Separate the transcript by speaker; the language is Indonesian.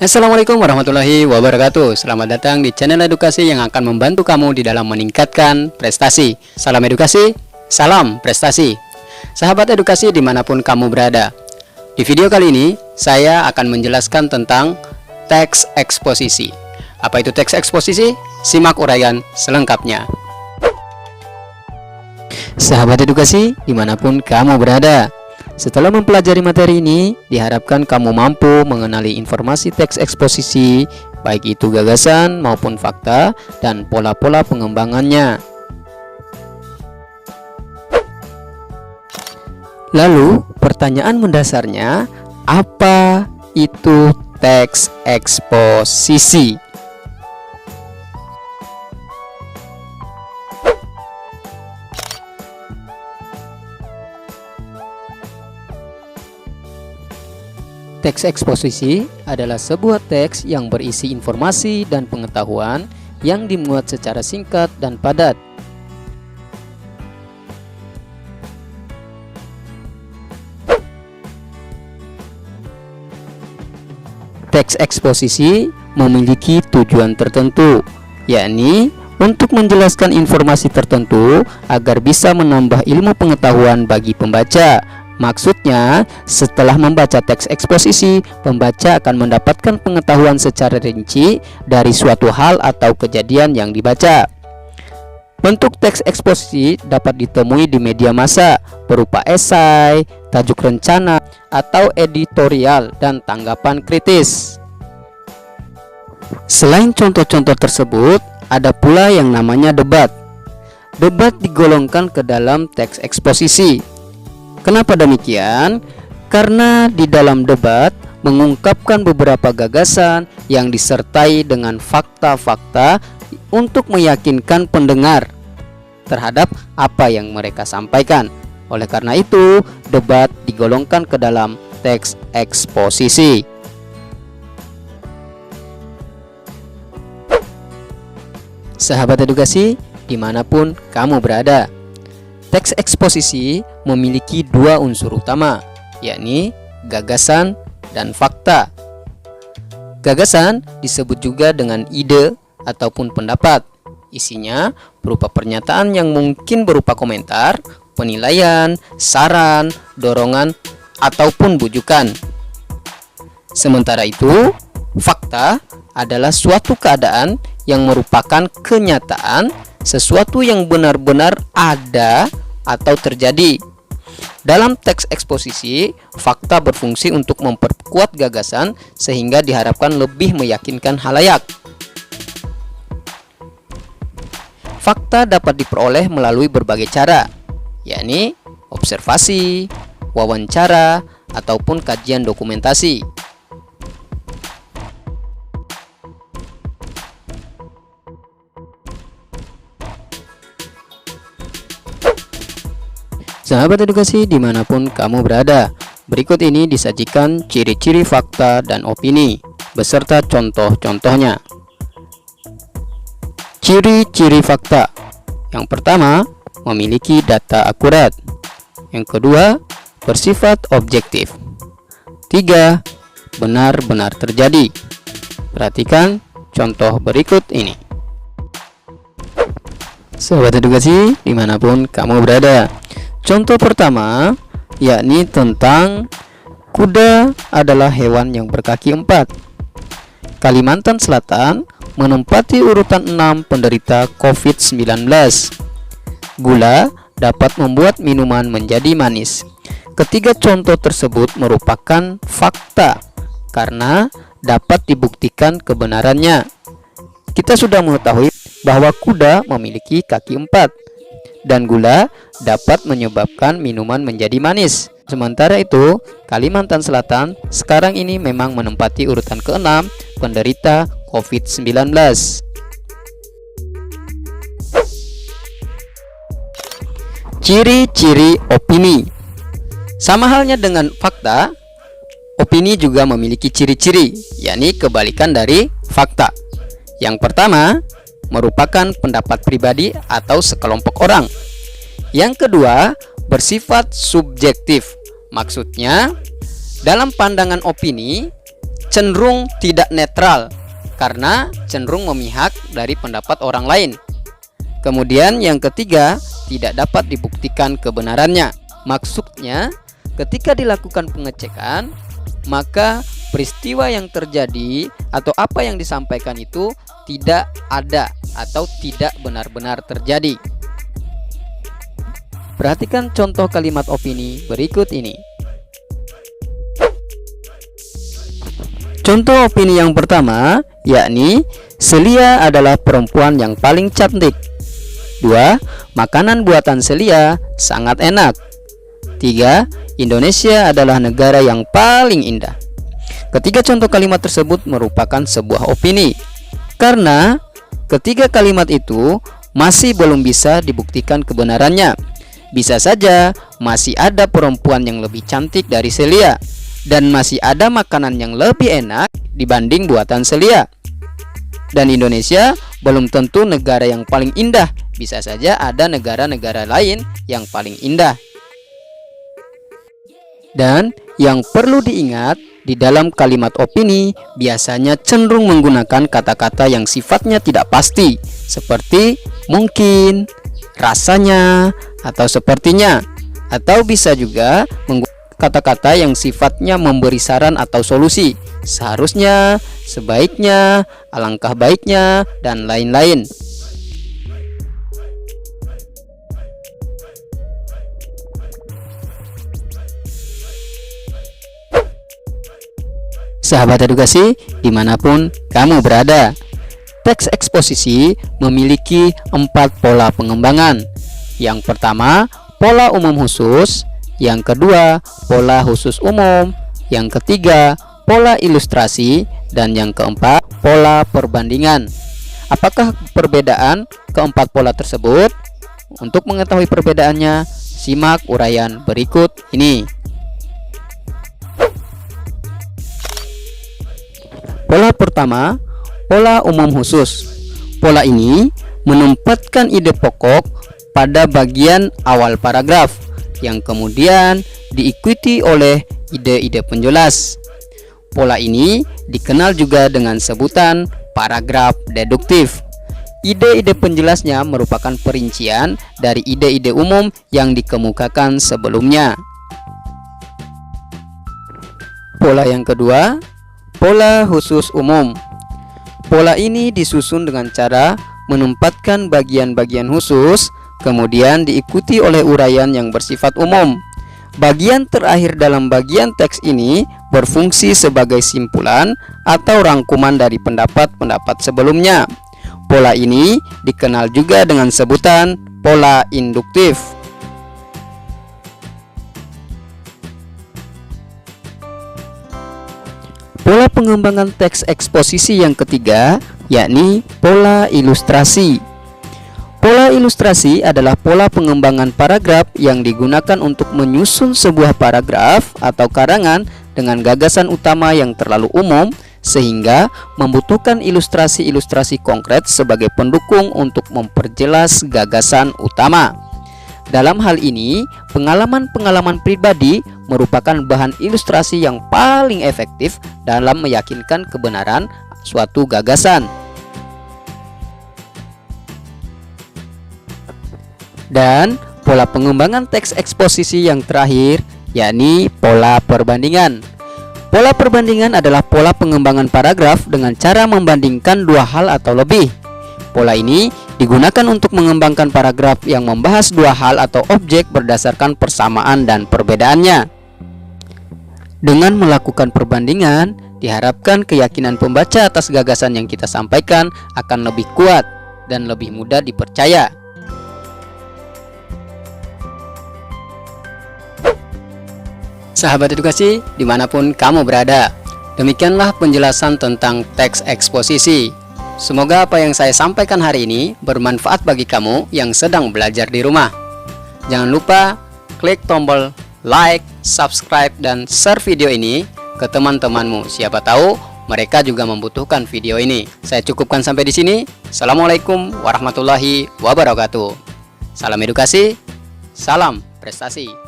Speaker 1: Assalamualaikum warahmatullahi wabarakatuh. Selamat datang di channel edukasi yang akan membantu kamu di dalam meningkatkan prestasi. Salam edukasi, salam prestasi. Sahabat edukasi dimanapun kamu berada, di video kali ini saya akan menjelaskan tentang teks eksposisi. Apa itu teks eksposisi? Simak uraian selengkapnya. Sahabat edukasi dimanapun kamu berada, setelah mempelajari materi ini, diharapkan kamu mampu mengenali informasi teks eksposisi, baik itu gagasan maupun fakta, dan pola-pola pengembangannya. Lalu, pertanyaan mendasarnya, apa itu teks eksposisi? Teks eksposisi adalah sebuah teks yang berisi informasi dan pengetahuan yang dimuat secara singkat dan padat. Teks eksposisi memiliki tujuan tertentu, yakni untuk menjelaskan informasi tertentu agar bisa menambah ilmu pengetahuan bagi pembaca. Maksudnya, setelah membaca teks eksposisi, pembaca akan mendapatkan pengetahuan secara rinci dari suatu hal atau kejadian yang dibaca. Bentuk teks eksposisi dapat ditemui di media massa berupa esai, tajuk rencana, atau editorial dan tanggapan kritis. Selain contoh-contoh tersebut, ada pula yang namanya debat. Debat digolongkan ke dalam teks eksposisi. Kenapa demikian? Karena di dalam debat mengungkapkan beberapa gagasan yang disertai dengan fakta-fakta untuk meyakinkan pendengar terhadap apa yang mereka sampaikan. Oleh karena itu, debat digolongkan ke dalam teks eksposisi. Sahabat edukasi, dimanapun kamu berada, teks eksposisi memiliki dua unsur utama, yakni gagasan dan fakta. Gagasan disebut juga dengan ide ataupun pendapat. Isinya berupa pernyataan yang mungkin berupa komentar, penilaian, saran, dorongan, ataupun bujukan. Sementara itu, fakta adalah suatu keadaan yang merupakan kenyataan, sesuatu yang benar-benar ada atau terjadi. Dalam teks eksposisi, fakta berfungsi untuk memperkuat gagasan sehingga diharapkan lebih meyakinkan halayak. Fakta dapat diperoleh melalui berbagai cara, yakni observasi, wawancara, ataupun kajian dokumentasi. Sahabat edukasi dimanapun kamu berada, berikut ini disajikan ciri-ciri fakta dan opini beserta contoh-contohnya. Ciri-ciri fakta. Yang pertama, memiliki data akurat. Yang kedua, bersifat objektif. 3. Benar-benar terjadi. Perhatikan contoh berikut ini. Sahabat edukasi dimanapun kamu berada, contoh pertama, yakni tentang kuda adalah hewan yang berkaki 4. Kalimantan Selatan menempati urutan 6 penderita COVID-19. Gula dapat membuat minuman menjadi manis. Ketiga contoh tersebut merupakan fakta karena dapat dibuktikan kebenarannya. Kita sudah mengetahui bahwa kuda memiliki kaki 4. Dan gula dapat menyebabkan minuman menjadi manis. Sementara itu, Kalimantan Selatan sekarang ini memang menempati urutan ke-6 penderita COVID-19. Ciri-ciri opini. Sama halnya dengan fakta, opini juga memiliki ciri-ciri, yakni kebalikan dari fakta. Yang pertama, merupakan pendapat pribadi atau sekelompok orang. Yang kedua, bersifat subjektif. Maksudnya, dalam pandangan opini, cenderung tidak netral karena cenderung memihak dari pendapat orang lain. Kemudian yang ketiga, tidak dapat dibuktikan kebenarannya. Maksudnya, ketika dilakukan pengecekan, maka peristiwa yang terjadi atau apa yang disampaikan itu tidak ada atau tidak benar-benar terjadi. Perhatikan contoh kalimat opini berikut ini. Contoh opini yang pertama, yakni Celia adalah perempuan yang paling cantik. 2. Makanan buatan Celia sangat enak. 3. Indonesia adalah negara yang paling indah. Ketiga contoh kalimat tersebut merupakan sebuah opini, karena ketiga kalimat itu masih belum bisa dibuktikan kebenarannya. Bisa saja masih ada perempuan yang lebih cantik dari Celia, dan masih ada makanan yang lebih enak dibanding buatan Celia. Dan Indonesia belum tentu negara yang paling indah. Bisa saja ada negara-negara lain yang paling indah. Dan yang perlu diingat, di dalam kalimat opini biasanya cenderung menggunakan kata-kata yang sifatnya tidak pasti, seperti mungkin, rasanya, atau sepertinya. Atau bisa juga menggunakan kata-kata yang sifatnya memberi saran atau solusi, seharusnya, sebaiknya, alangkah baiknya, dan lain-lain. Sahabat edukasi, dimanapun kamu berada, teks eksposisi memiliki 4 pola pengembangan. Yang pertama, pola umum khusus. Yang kedua, pola khusus umum. Yang ketiga, pola ilustrasi. Dan yang keempat, pola perbandingan. Apakah perbedaan keempat pola tersebut? Untuk mengetahui perbedaannya, simak uraian berikut ini. Pola pertama, pola umum khusus. Pola ini menempatkan ide pokok pada bagian awal paragraf, yang kemudian diikuti oleh ide-ide penjelas. Pola ini dikenal juga dengan sebutan paragraf deduktif. Ide-ide penjelasnya merupakan perincian dari ide-ide umum yang dikemukakan sebelumnya. Pola yang kedua, pola khusus umum. Pola ini disusun dengan cara menempatkan bagian-bagian khusus, kemudian diikuti oleh uraian yang bersifat umum. Bagian terakhir dalam bagian teks ini berfungsi sebagai simpulan atau rangkuman dari pendapat-pendapat sebelumnya. Pola ini dikenal juga dengan sebutan pola induktif. Pola pengembangan teks eksposisi yang ketiga, yakni pola ilustrasi. Pola ilustrasi adalah pola pengembangan paragraf yang digunakan untuk menyusun sebuah paragraf atau karangan dengan gagasan utama yang terlalu umum, sehingga membutuhkan ilustrasi-ilustrasi konkret sebagai pendukung untuk memperjelas gagasan utama. Dalam hal ini, pengalaman-pengalaman pribadi merupakan bahan ilustrasi yang paling efektif dalam meyakinkan kebenaran suatu gagasan. Dan pola pengembangan teks eksposisi yang terakhir, yakni pola perbandingan. Pola perbandingan adalah pola pengembangan paragraf dengan cara membandingkan dua hal atau lebih. Pola ini digunakan untuk mengembangkan paragraf yang membahas dua hal atau objek berdasarkan persamaan dan perbedaannya. Dengan melakukan perbandingan, diharapkan keyakinan pembaca atas gagasan yang kita sampaikan akan lebih kuat dan lebih mudah dipercaya. Sahabat edukasi, dimanapun kamu berada, demikianlah penjelasan tentang teks eksposisi. Semoga apa yang saya sampaikan hari ini bermanfaat bagi kamu yang sedang belajar di rumah. Jangan lupa klik tombol like, subscribe, dan share video ini ke teman-temanmu. Siapa tahu mereka juga membutuhkan video ini. Saya cukupkan sampai di sini. Assalamualaikum warahmatullahi wabarakatuh. Salam edukasi, salam prestasi.